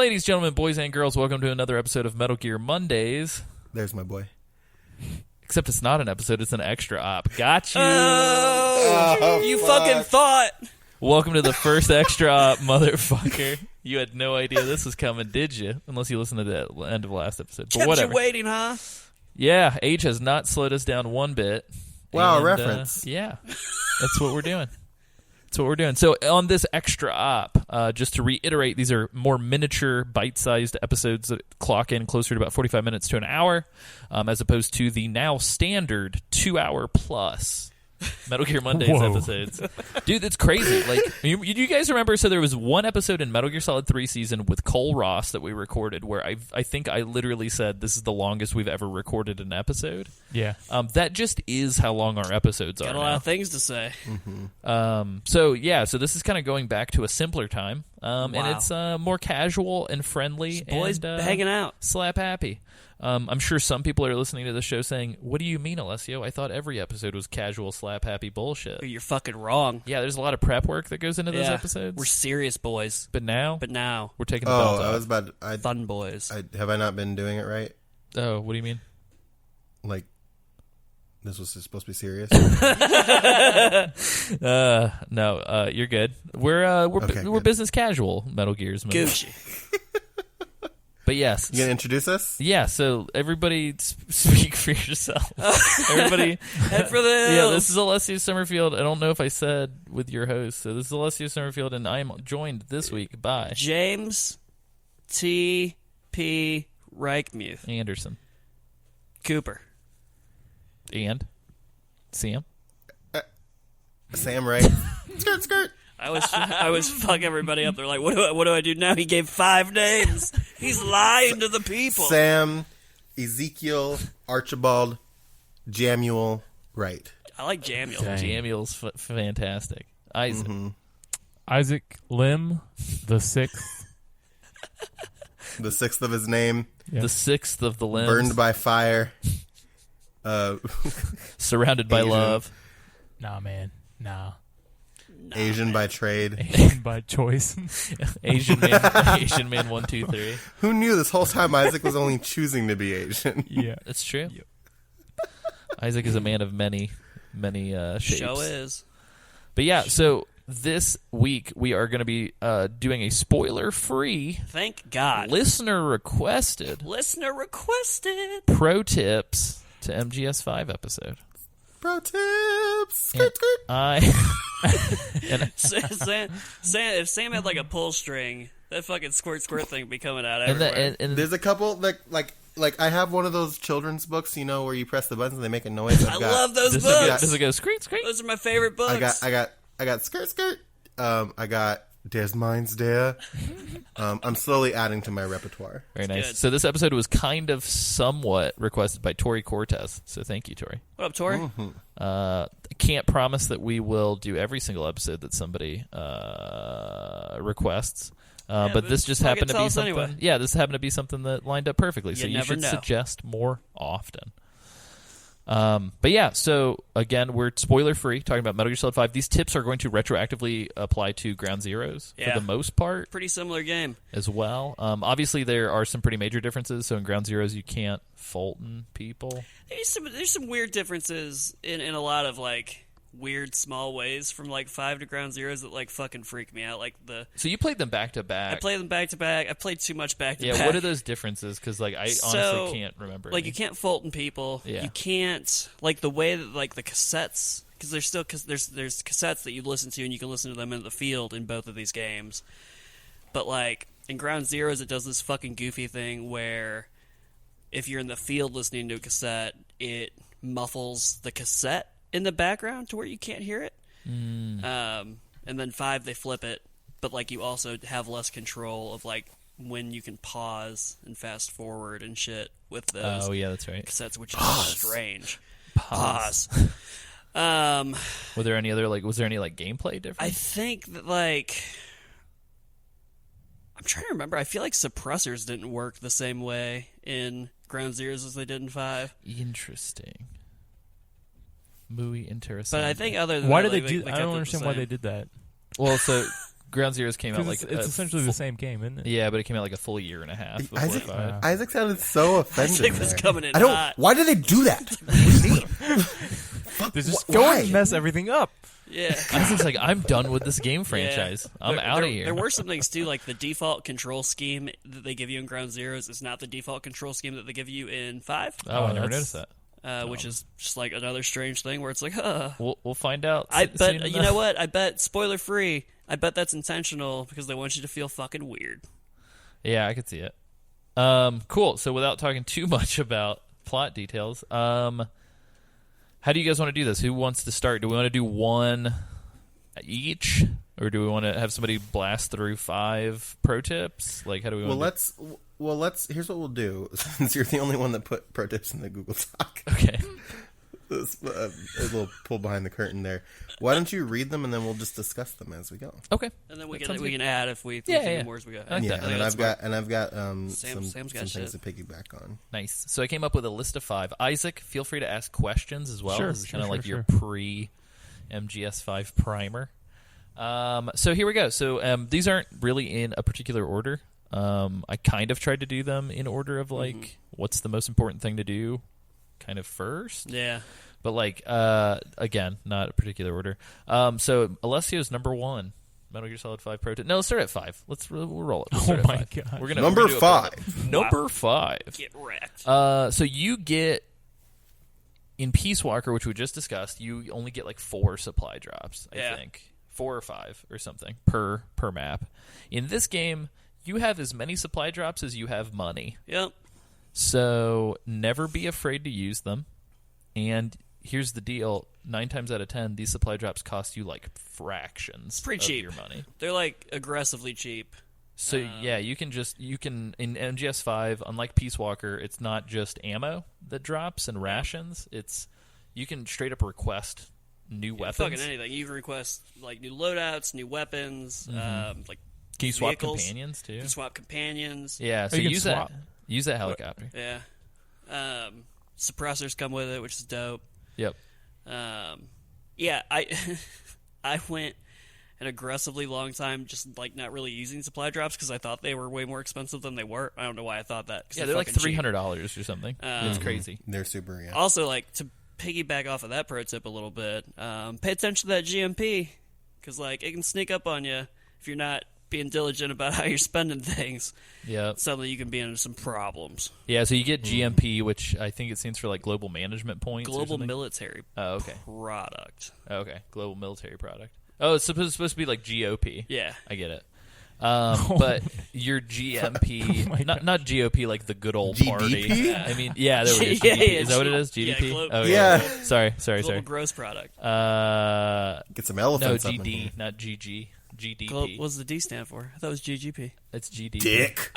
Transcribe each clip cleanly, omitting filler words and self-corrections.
Ladies, gentlemen, boys and girls, welcome to another episode of Metal Gear Mondays. There's my boy. Except it's not an episode, it's an extra op. Got you. You fucking thought. Welcome to the first extra op, motherfucker. You had no idea this was coming, did you? Unless you listened to the end of last episode. But Kept whatever. you waiting, huh? Yeah, age has not slowed us down one bit. Wow, And, reference. Yeah, that's what we're doing. That's what we're doing. So on this extra op, just to reiterate, these are more miniature, bite-sized episodes that clock in closer to about 45 minutes to an hour, as opposed to the now standard 2-hour plus Metal Gear Mondays episodes. Dude, that's crazy. Like, you guys remember, so there was one episode in Metal Gear Solid 3 season with Cole Ross that we recorded where I think I literally said this is the longest we've ever recorded an episode. Yeah. That just is how long our episodes are Got a now. lot of things to say. So this is kind of going back to a simpler time, and Wow. it's more casual and friendly. Just boys and, hanging out. slap happy. I'm sure some people are listening to the show saying, "What do you mean, Alessio? I thought every episode was casual, slap happy bullshit." You're fucking wrong. Yeah, there's a lot of prep work that goes into those Yeah. episodes. We're serious boys. but now But we're taking the belt Oh, I off. was about. fun boys. Have I not been doing it right? Oh, what do you mean? Like, this was supposed to be serious. No, you're good. We're Okay, we're good. business casual Metal Gears movie. Gucci. But yes, You gonna introduce us? yeah. So everybody, speak for yourself. Everybody, Head for the hills. yeah. This is Alessio Summerfield. I don't know if I said with your host. So this is Alessio Summerfield, and I am joined this week by James T. P. Reichmuth. Anderson Cooper. and Sam. Sam, right? Skirt, skirt. I was fuck everybody up. They're like, what do I do now? He gave 5 names. He's lying to the people. Sam, Ezekiel, Archibald, Jamuel, right? I like Jamuel. Dang. Jamuel's fantastic. Isaac. Isaac Lim, the 6th. The 6th of his name, The sixth of the limbs. burned by fire. Surrounded by Asian. love. Nah, man. Nah. Asian by trade. By choice. Asian man. Asian man. 1, 2, 3. Who knew this whole time Isaac was only choosing to be Asian? Yeah. That's true. Yep. Isaac is a man of many shapes. Show is. But yeah, so this week we are going to be doing a spoiler-free, Thank God. listener-requested Listener requested. pro tips to MGS5 episode. Pro tips. And Skirt, skirt. Sam, if Sam had like a pull string, that fucking squirt thing be coming out and, everywhere. and There's a couple like I have one of those children's books, you know, where you press the buttons and they make a noise. I love those does books. it go screet? Those are my favorite books. I got skirt skirt. I got Des Mines there. I'm slowly adding to my repertoire. Very nice. good. So this episode was kind of somewhat requested by Tori Cortez. So thank you, Tori. What up, Tori? I can't promise that we will do every single episode that somebody requests. But but this just fucking happened to tell be us something. anyway. Yeah, this happened to be something that lined up perfectly. So you never should know. suggest more often. But yeah, so again, we're spoiler free talking about Metal Gear Solid 5. These tips are going to retroactively apply to Ground Zeroes Yeah. for the most part Pretty similar game. as well. Obviously, there are some pretty major differences. So in Ground Zeroes, you can't Fulton people. There's some weird differences in a lot of like weird small ways from like 5 to Ground Zeroes that like fucking freak me out. Like So you played them back to I back. play them back to back. I played too much back to Yeah, back. what are those differences? Because like I honestly can't remember. Like any. you can't Fulton people. Yeah. You can't like the way that like the cassettes because there's still there's cassettes that you listen to and you can listen to them in the field in both of these games. But like in Ground Zeroes, it does this fucking goofy thing where if you're in the field listening to a cassette, it muffles the cassette in the background to where you can't hear it. And then 5, they flip it, but like you also have less control of like when you can pause and fast forward and shit with those Oh yeah, that's right. cassettes, which is strange. Pause. Were there any other was there any gameplay difference? I think that like I'm trying to remember. I feel like suppressors didn't work the same way in Ground Zeroes as they did in 5. Interesting. Muy interesting. But I think other than Why that, did like, they do? they I kept don't it the understand why same. they did that. Well, so Ground Zeroes came out like it's essentially the same game, isn't it? Yeah, but it came out like a full year and a half before Isaac, 5. Isaac sounded so offended. Isaac was there. coming in I don't. hot. Why do they do that? What do you mean? Fuck, They're just why? going to mess everything up. Yeah. Isaac's like, I'm done with this game franchise. I'm out of here. There were some things too, like the default control scheme that they give you in Ground Zeroes is not the default control scheme that they give you in 5, Oh, I never that's- noticed that. which is just like another strange thing where it's like, We'll find out. I soon bet you enough. know what? I bet spoiler free. I bet that's intentional because they want you to feel fucking weird. Yeah, I could see it. Cool. So without talking too much about plot details, how do you guys want to do this? Who wants to start? Do we want to do one each, or do we want to have somebody blast through 5 pro tips? Like, how do we? Well, want to let's. Here's what we'll do. Since you're the only one that put pro tips in the Google Doc, Okay. a little pull behind the curtain there. Why don't you read them and then we'll just discuss them as we go? Okay. And then we That can sounds good. add if we Yeah, think yeah. of more as we go. I like Yeah, that. and I've got Sam's some got things shit. to piggyback on. Nice. So I came up with a list of 5. Isaac, feel free to ask questions as well. Sure, This is kind of sure, like sure. your pre-MGS5 primer. So here we go. So these aren't really in a particular order. I kind of tried to do them in order of like what's the most important thing to do kind of first. Yeah. But like again, not a particular order. So Alessio's number 1. Metal Gear Solid 5 Pro Tip. No, let's start at 5. We'll roll it. We'll start Oh at my 5. God. We're gonna Number we're gonna do a pro tip. 5. Number 5. Get wrecked. So you get in Peace Walker, which we just discussed, you only get like 4 supply drops, I think. 4 or 5 or something per map. In this game, you have as many supply drops as you have money. Yep. So never be afraid to use them. And here's the deal, 9 times out of 10, these supply drops cost you like fractions Pretty of cheap. your money. They're like aggressively cheap. So yeah, you can in MGS5, unlike Peace Walker, it's not just ammo that drops and rations. You can straight up request new weapons. Fucking anything. You can request like new loadouts, new weapons, like Can you swap vehicles. companions too? You can swap companions. Yeah, so you can use swap. that. Use that helicopter. Yeah. Suppressors come with it, which is dope. Yep. Yeah, I went an aggressively long time just like not really using supply drops because I thought they were way more expensive than they were. I don't know why I thought that. 'Cause Yeah, they're like fucking cheap. $300 or something. It's crazy. They're super. Yeah. Also, like to piggyback off of that pro tip a little bit, pay attention to that GMP because like it can sneak up on you if you're not being diligent about how you're spending things. Yeah. Suddenly you can be into some problems. Yeah, so you get GMP, which I think it stands for like Global Management Points. or Global something. military Oh, okay. product. Okay. Global Military Product. Oh, it's supposed to be like GOP. Yeah. I get it. But your GMP, not GOP like the good old party. GDP? I mean, yeah, there we go. Yeah, GDP. yeah, Is that what it is? yeah, GDP? glo- oh, Yeah. Sorry. Global gross product. Get some No, elephants. up in here. GD, not GG. GDP. What's the D stand for? I thought it was GGP. It's GDP. Dick.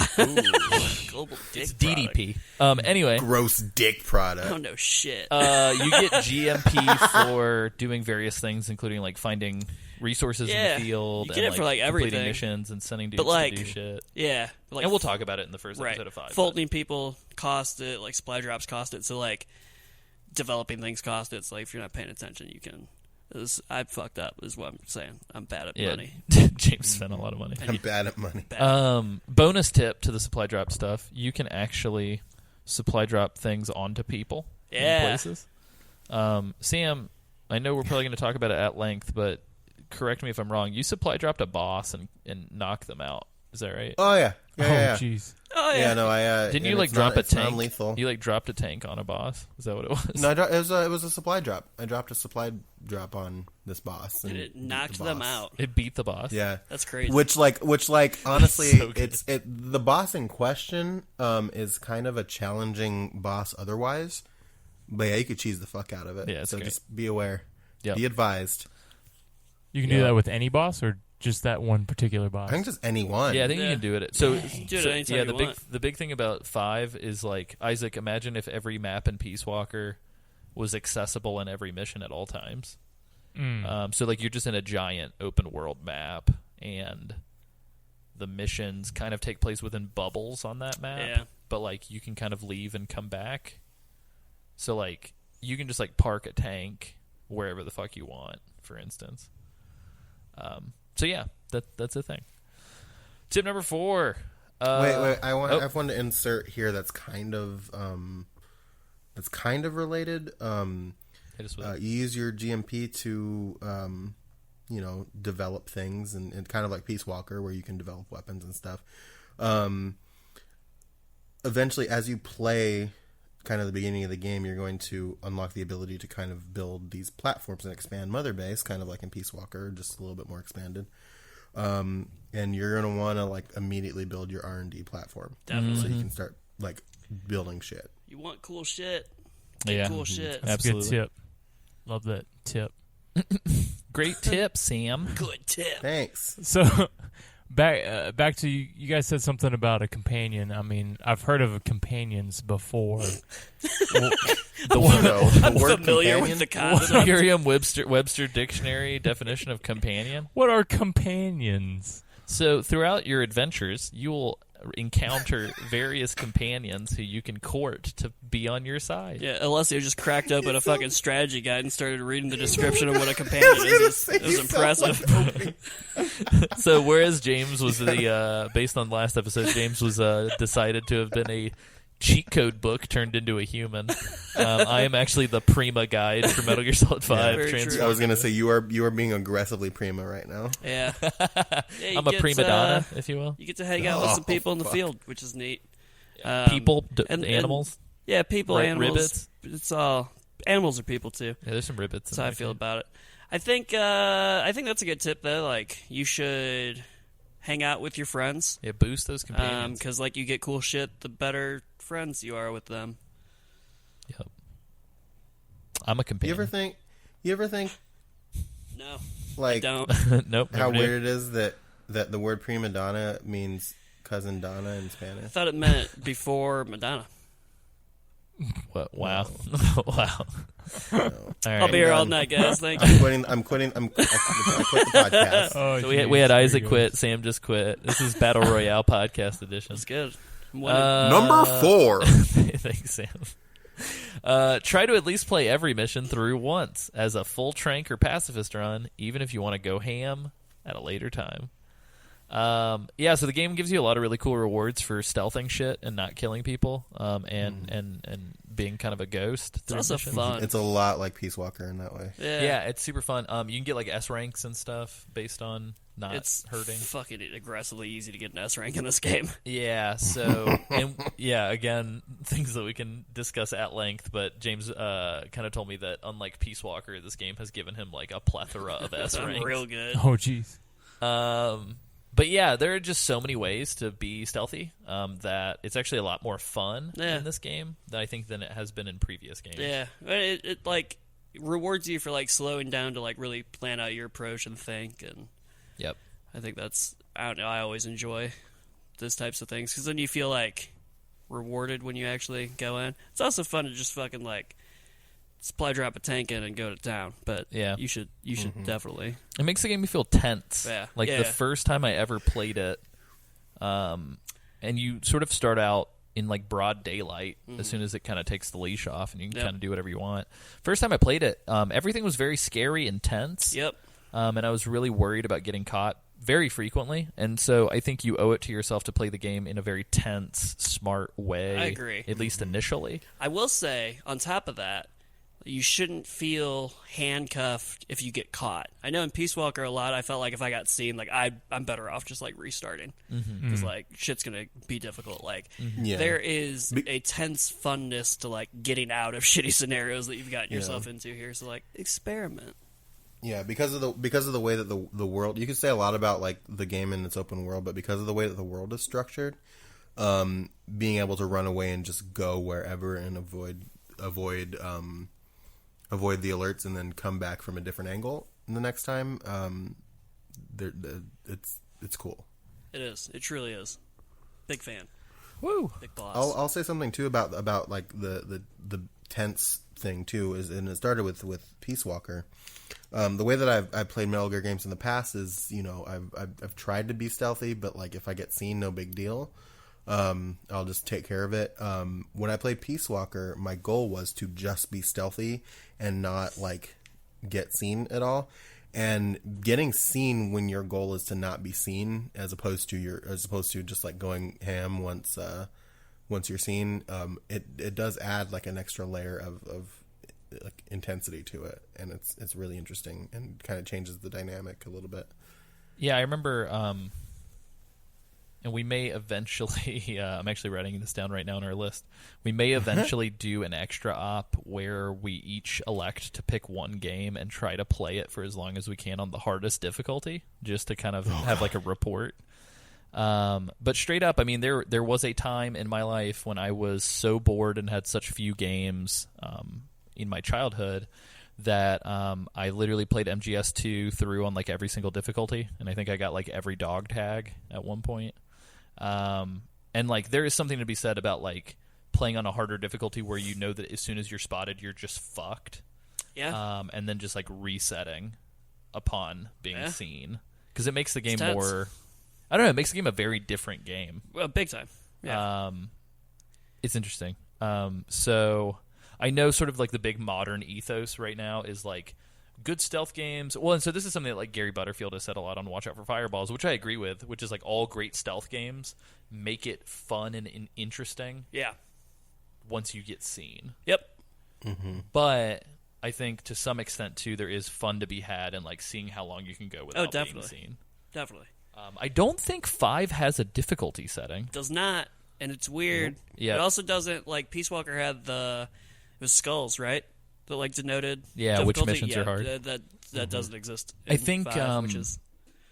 Global dick It's product. DDP. Anyway, Gross dick product. Oh no shit. you get GMP for doing various things, including like finding resources Yeah. in the field, You get and it for, like, completing everything. missions and sending dudes But, like, to do shit. yeah. Like, And we'll talk about it in the first right. episode of 5. but- Faulting people cost it. Like supply drops cost it. So like developing things cost it. So like if you're not paying attention, you can. I fucked up. Is what I'm saying. I'm bad at Yeah, money. James spent a lot of money. I'm bad at money. Bonus tip to the supply drop stuff: you can actually supply drop things onto people Yeah. in places. Sam, I know we're probably going to talk about it at length, but correct me if I'm wrong. You supply dropped a boss and knocked them out. Is that right? Oh yeah. Yeah. Oh, jeez. Oh yeah. Yeah. No, I. Didn't you and like it's drop not, a it's tank? Non-lethal. You like dropped a tank on a boss. Is that what it was? No, it was a supply drop. I dropped a supply drop on this boss, and And it beat the knocked them boss. out. It beat the boss. Yeah, That's crazy. Which honestly, So good. the boss in question is kind of a challenging boss otherwise, but yeah, you could cheese the fuck out of it. Yeah, it's so great. just be aware. Yep. Be advised. You can Yeah. do that with any boss or just that one particular boss? I think just anyone. Yeah, I think you Yeah. can do it. So, do it so- anytime yeah, you want. the big thing about 5 is like Isaac. Imagine if every map in Peace Walker was accessible in every mission at all times. So like you're just in a giant open world map, and the missions kind of take place within bubbles on that map. Yeah. But like you can kind of leave and come back. So like you can just like park a tank wherever the fuck you want, for instance. So yeah, that's a thing. Tip number 4. Wait. I have one to insert here that's kind of related. Hit us with it. You use your GMP to develop things, and kind of like Peace Walker, where you can develop weapons and stuff. Eventually, as you play, kind of the beginning of the game, you're going to unlock the ability to kind of build these platforms and expand Mother Base, kind of like in Peace Walker, just a little bit more expanded. And you're going to want to like immediately build your R&D platform, Definitely. so you can start like building shit. You want cool shit? Yeah. Cool shit. That's a good Absolutely. tip. Love that tip. Great tip, Sam. Good tip. Thanks. So back to you guys said something about a companion. I mean, I've heard of companions before. The word Familiar companion? with the concept. Merriam-Webster dictionary definition of companion. What are companions? So throughout your adventures, you will encounter various companions who you can court to be on your side. Yeah, Alessio just cracked open a fucking strategy guide and started reading the description of what a companion is. It was impressive. So whereas James was based on last episode, James was decided to have been a cheat code book turned into a human. I am actually the Prima guide for Metal Gear Solid 5. very Transformed. true. I was gonna say you are being aggressively prima right now. Yeah. You I'm a get, prima donna, if you will. You get to hang out with some people in the fuck. field, which is neat. People, and- animals. Yeah, people, animals. Ribbits. It's all animals are people too. Yeah, there's some ribbits. That's how I feel about it. I think that's a good tip though. Like you should hang out with your friends. Yeah, boost those companions. Because like you get cool shit, the better friends you are with them. Yep. I'm a You companion. ever think No, like don't. Nope. how never do. weird it is that the word prima donna means cousin Donna in I Spanish? thought it meant before Madonna. What? Wow. Wow. No. All right. I'll be here all done. night, guys. Thank you. I quit the podcast. Oh, So we had Isaac quit. Sam just quit. This is Battle Royale podcast edition. That's good. I'm winning. Number 4. Thanks, Sam. Try to at least play every mission through once as a full trank or pacifist run, even if you want to go ham at a later time. So the game gives you a lot of really cool rewards for stealthing shit and not killing people, and being kind of a ghost. It's also fun. It's a lot like Peace Walker in that way. Yeah, it's super fun. You can get like S ranks and stuff based on not It's hurting. fucking aggressively easy to get an S rank in this game. Yeah, so and yeah, again, things that we can discuss at length. But James kind of told me that unlike Peace Walker, this game has given him like a plethora of S I'm ranks. real good. Oh, jeez. But yeah, there are just so many ways to be stealthy that it's actually a lot more fun Yeah. in this game than I think than it has been in previous games. Yeah, it like rewards you for like slowing down to like really plan out your approach and think, and Yep. I think that's I don't know. I always enjoy those types of things because then you feel like rewarded when you actually go in. It's also fun to just fucking like supply drop a tank in and go to town. But Yeah. you should definitely. It makes the game feel tense. Yeah. Like Yeah. the first time I ever played it, and you sort of start out in like broad daylight as soon as it kind of takes the leash off and you can Yep. kind of do whatever you want. First time I played it, everything was very scary and tense. Yep. And I was really worried about getting caught very frequently. And so I think you owe it to yourself to play the game in a very tense, smart way. I agree. At least initially. I will say, on top of that, you shouldn't feel handcuffed if you get caught. I know in Peace Walker a lot, I felt like if I got seen, like I'm better off just like restarting because like shit's gonna be difficult. Like Yeah. there is a tense funness to like getting out of shitty scenarios that you've gotten yourself into here. So like experiment. Yeah, because of the way that the world, you could say a lot about like the game and its open world, but because of the way that the world is structured, being able to run away and just go wherever and avoid the alerts and then come back from a different angle the next time, it's cool. It is. It truly is. Big fan. Woo! Big boss. I'll say something too about like the tense thing too is, and it started with Peace Walker. The way that I've played Metal Gear games in the past is, you know, I've tried to be stealthy, but like if I get seen, no big deal. I'll just take care of it. When I played Peace Walker, my goal was to just be stealthy and not like get seen at all. and getting seen when your goal is to not be seen, as opposed to just like going ham once you're seen. It does add like an extra layer of like intensity to it, and it's really interesting and kind of changes the dynamic a little bit. Yeah, I remember, and we may eventually, I'm actually writing this down right now on our list, we may eventually do an extra op where we each elect to pick one game and try to play it for as long as we can on the hardest difficulty, just to kind of have like a report. But straight up, I mean, there was a time in my life when I was so bored and had such few games in my childhood that I literally played MGS2 through on like every single difficulty, and I think I got like every dog tag at one point. And like there is something to be said about like playing on a harder difficulty where you know that as soon as you're spotted, you're just fucked. Yeah. And then just like resetting upon being seen, because it makes the game It's tense. more. I don't know. It makes the game a very different game. Well, big time. Yeah. It's interesting. So I know sort of like the big modern ethos right now is like good stealth games. Well, and so this is something that like Gary Butterfield has said a lot on Watch Out for Fireballs, which I agree with, which is like all great stealth games make it fun and interesting Yeah. once you get seen. Yep. But I think to some extent too, there is fun to be had in like seeing how long you can go without being definitely. seen. Definitely. I don't think 5 has a difficulty setting. Does not, and it's weird. Yeah. It also doesn't, like, Peace Walker had it was skulls, right? That, like, denoted Yeah, which difficulty. missions are hard. That doesn't exist I in think, 5, which is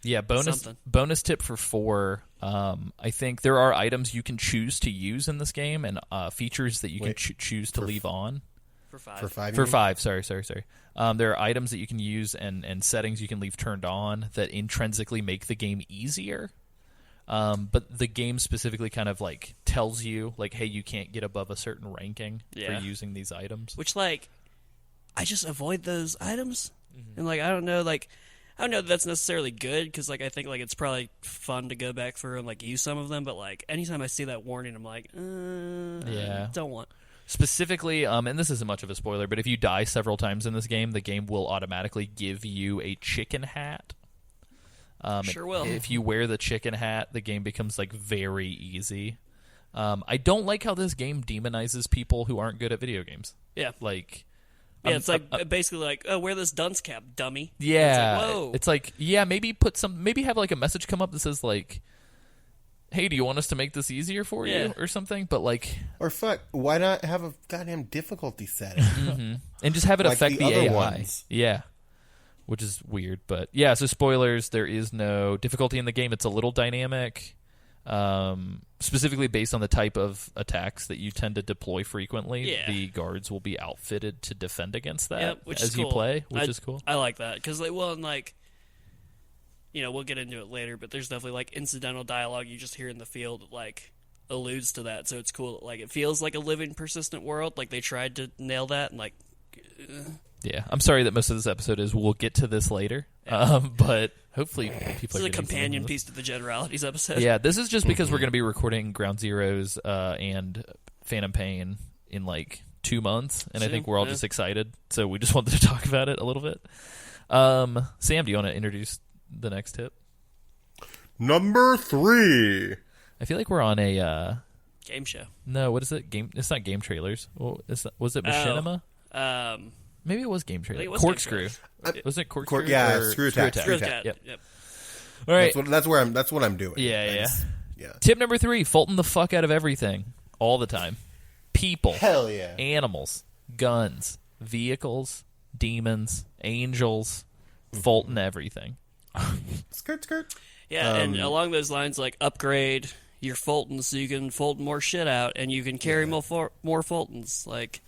Yeah, something. bonus tip for 4. I think there are items you can choose to use in this game, and features that you can choose to leave on. for 5. For 5, For 5, sorry. There are items that you can use and settings you can leave turned on that intrinsically make the game easier. But the game specifically kind of like tells you like, hey, you can't get above a certain ranking for using these items. Which, like, I just avoid those items. And, like, I don't know that that's necessarily good, because, like, I think, like, it's probably fun to go back through and, like, use some of them. But, like, anytime I see that warning, I'm like, don't want. Specifically, and this isn't much of a spoiler, but if you die several times in this game, the game will automatically give you a chicken hat. Sure will. If you wear the chicken hat, the game becomes like very easy. I don't like how this game demonizes people who aren't good at video games. Yeah. Like, Yeah, it's like basically like, oh, wear this dunce cap, dummy. yeah, It's like, whoa. it's like, yeah, maybe have like a message come up that says like, hey, do you want us to make this easier for you or something? But like, or fuck, why not have a goddamn difficulty setting? and just have it Like affect the the other AI. ones. Yeah. Which is weird, but yeah, so spoilers, there is no difficulty in the game. It's a little dynamic, specifically based on the type of attacks that you tend to deploy frequently. Yeah. The guards will be outfitted to defend against that Yeah, which as is you cool. play, which is cool. I like that, because, like, well, and, like, you know, we'll get into it later, but there's definitely, like, incidental dialogue you just hear in the field that, like, alludes to that, so it's cool. Like, it feels like a living, persistent world. Like, they tried to nail that, and, like... Yeah, I'm sorry that most of this episode is we'll get to this later, but hopefully people This are is a getting companion something piece to the Generalities episode. Yeah, this is just because we're going to be recording Ground Zeroes and Phantom Pain in like 2 months, and I think we're all just excited, so we just wanted to talk about it a little bit. Sam, do you want to introduce the next tip? Number 3. I feel like we're on a Game show. no, what is it? Game? It's not game trailers. Well, was it Machinima? Maybe it was game trailers. it was Corkscrew. Game Was it Corkscrew? Yeah, or Screw Attack. Screw Screw Attack. Attack. Yep. Yep. All right. That's what I'm doing. Yeah. Yeah. Tip number 3: Fulton the fuck out of everything, all the time. People. Hell yeah. Animals, guns, vehicles, demons, angels, Fulton everything. Skirt. Yeah, and along those lines, like, upgrade your Fultons so you can Fulton more shit out, and you can carry more Fultons. Like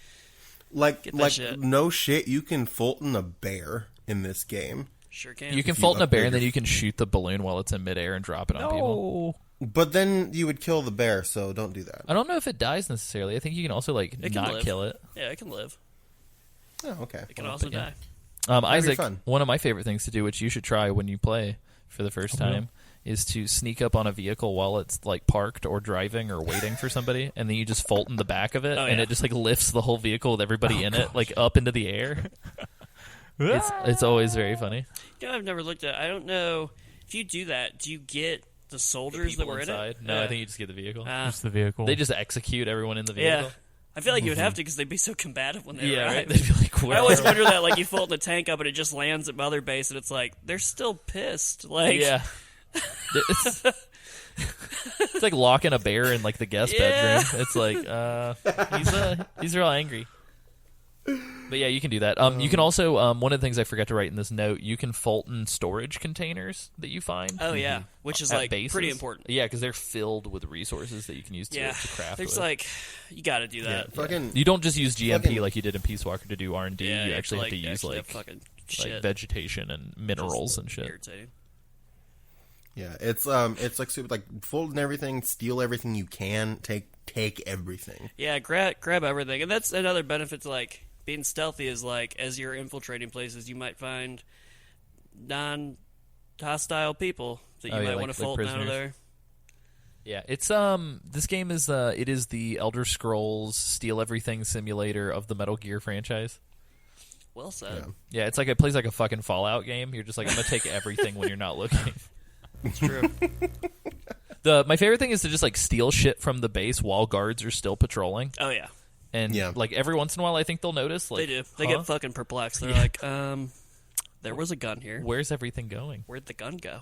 that shit. No shit, you can Fulton a bear in this game. Sure can. You can If you Fulton a bear, upgrade and then your- you can shoot the balloon while it's in midair and drop it on people. But then you would kill the bear, so don't do that. I don't know if it dies necessarily. I think you can also like It can not live. kill it. Yeah, it can live. Oh, okay. It can also yeah. die. Isaac, fun. one of my favorite things to do, which you should try when you play for the first time, is to sneak up on a vehicle while it's like parked or driving or waiting for somebody, and then you just Fulton the back of it, and yeah. it just like lifts the whole vehicle with everybody in it like up into the air. It's always very funny. You know, I've never looked at. I don't know if you do that. Do you get the soldiers that People were inside. in it? No, I think you just get the vehicle. Just the vehicle. They just execute everyone in the Yeah. vehicle. I feel like you would have to because they'd be so combative when they Yeah, arrive. right. They'd be like, I always wonder that, like, you fold the tank up and it just lands at Mother Base, and it's like they're still pissed. Like, yeah. It's like locking a bear in like the guest Yeah. bedroom. It's like he's real angry. But yeah, you can do that. You can also one of the things I forgot to write in this note. You can Fulton storage containers that you find. oh yeah, which is at like bases. pretty important. Yeah, because they're filled with resources that you can use to craft. there's with. like you got to do that. Fucking You don't just use GMP fucking- like you did in Peace Walker to do R&D. Yeah, you actually have to use actually like have fucking shit. vegetation and minerals and shit. Irritating. Yeah, it's like super like fold everything, steal everything you can, take everything. Yeah, grab everything, and that's another benefit to like being stealthy. Is like as you're infiltrating places, you might find non-hostile people that you Oh, yeah, might like- want to like fold out of prisoners. there. Yeah, it's this game is it is the Elder Scrolls Steal Everything simulator of the Metal Gear franchise. Well said. Yeah. Yeah, it's like it plays like a fucking Fallout game. You're just like, I'm gonna take everything when you're not looking. It's true. My favorite thing is to just like steal shit from the base while guards are still patrolling, Oh yeah, and Yeah. like every once in a while, I think they'll notice. Like, they do. They huh? get fucking perplexed. They're like, there was a gun here. Where's everything going? Where'd the gun go?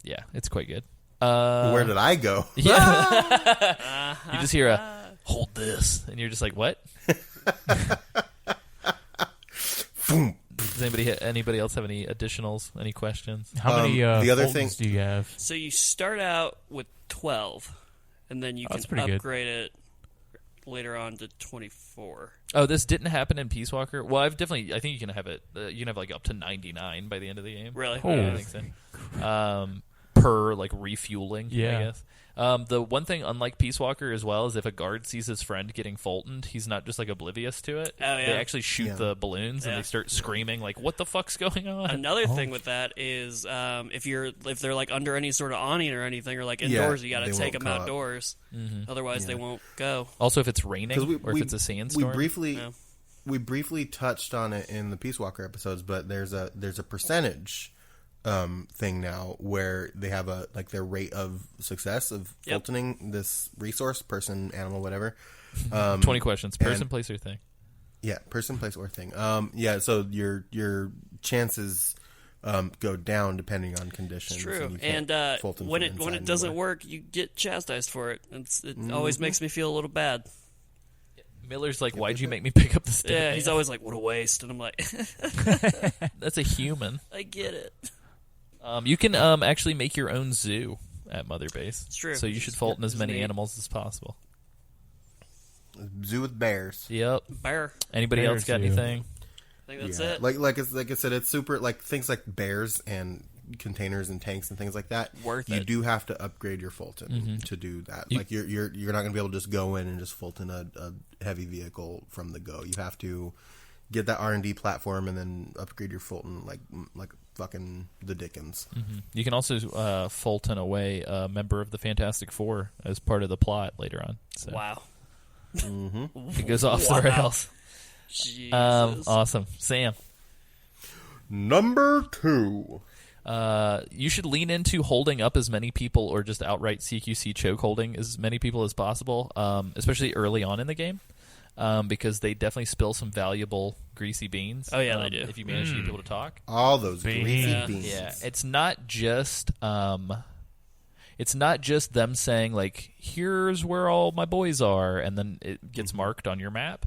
Yeah, it's quite good. Where did I go? Yeah, you just hear a hold this, and you're just like, what? Boom. Does anybody else have any additionals? Any questions? How many the other Fultons thing- do you have? So you start out with 12, and then you That's can pretty good. upgrade it later on to 24. Oh, this didn't happen in Peace Walker. Well, I think you can have it. You can have like up to 99 by the end of the game. Really? Oh. Yeah, I think so. Per like refueling. Yeah. I guess. The one thing, unlike Peace Walker as well, is if a guard sees his friend getting Fultoned, he's not just like oblivious to it. Oh, yeah. They actually shoot Yeah. the balloons and Yeah. they start screaming like, "What the fuck's going on?" Another thing with that is if they're like under any sort of awning or anything or like indoors, you got to they take won't them come up. outdoors. Otherwise, they Yeah. won't go. Also, if it's raining 'Cause or if it's a sandstorm. Yeah. We briefly touched on it in the Peace Walker episodes, but there's a percentage thing now where they have their rate of success of Yep. Fultoning this resource, person, animal, whatever. 20 questions. Person, and- place, or thing. Yeah, person, place, or thing. So your chances go down depending on conditions. It's true. you can't And Fulton when from it inside doesn't anymore. work, you get chastised for it. It always makes me feel a little bad. Miller's like, "Why'd you make me pick up the stick?" Yeah, he's always like, "What a waste," and I'm like, That's a human. "I get it." You can actually make your own zoo at Mother Base. It's true. So you should Fulton as It's many neat. animals as possible. Zoo with bears. Yep. Bear. Anybody Bear else got zoo. anything? I think that's Yeah. it. Like I said, it's super like things like bears and containers and tanks and things like that. Worth you it. do have to upgrade your Fulton to do that. Like you're not going to be able to just go in and just Fulton a heavy vehicle from the go. You have to get that R&D platform and then upgrade your Fulton like fucking the Dickens. You can also Fulton away a member of the Fantastic Four as part of the plot later on. So Wow. it goes off Wow. the rails. Jesus. Awesome. Sam, Number 2. you should lean into holding up as many people or just outright CQC choke holding as many people as possible, especially early on in the game. Because they definitely spill some valuable greasy beans. Oh, yeah, they do. If you manage to get people to talk. All those greasy Yeah. beans. Yeah, it's not just them saying like, "Here's where all my boys are," and then it gets marked on your map.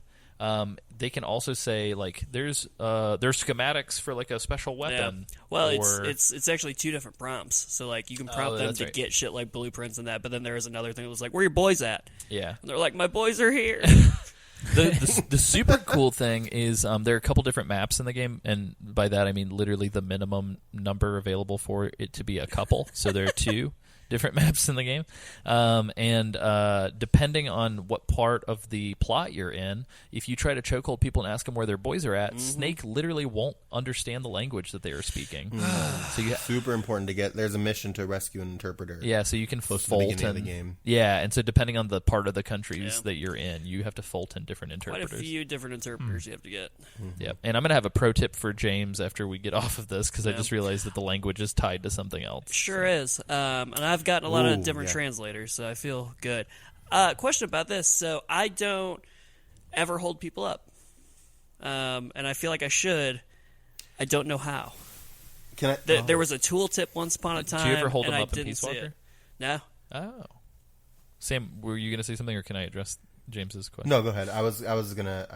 They can also say like, "There's schematics for like a special Yeah. weapon." Well, or, it's actually two different prompts. So like you can prompt Oh, them that's to right. get shit like blueprints and that, but then there is another thing that was like, "Where your boys at?" yeah. And they're like, "My boys are here." The super cool thing is there are a couple different maps in the game, and by that I mean literally the minimum number available for it to be a couple. So there are two different maps in the game. And depending on what part of the plot you're in, if you try to chokehold people and ask them where their boys are at, Snake literally won't understand the language that they are speaking. So super important to get. There's a mission to rescue an interpreter. Yeah, so you can close to the beginning of the Fulton. game. Yeah, and so depending on the part of the countries that you're in, you have to Fulton different interpreters. Quite a few different interpreters you have to get. Yep. And I'm going to have a pro tip for James after we get off of this, because I just realized that the language is tied to something else. Sure is. And I've gotten a lot of Ooh, different yeah. translators, so I feel good. Question about this. So I don't ever hold people up. And I feel like I should. I don't know how. Can I? There was a tooltip once upon a time. Do you ever hold and them I up in didn't Peace see Walker? it. No. Oh. Sam, were you going to say something, or can I address James's question? No, go ahead. I was gonna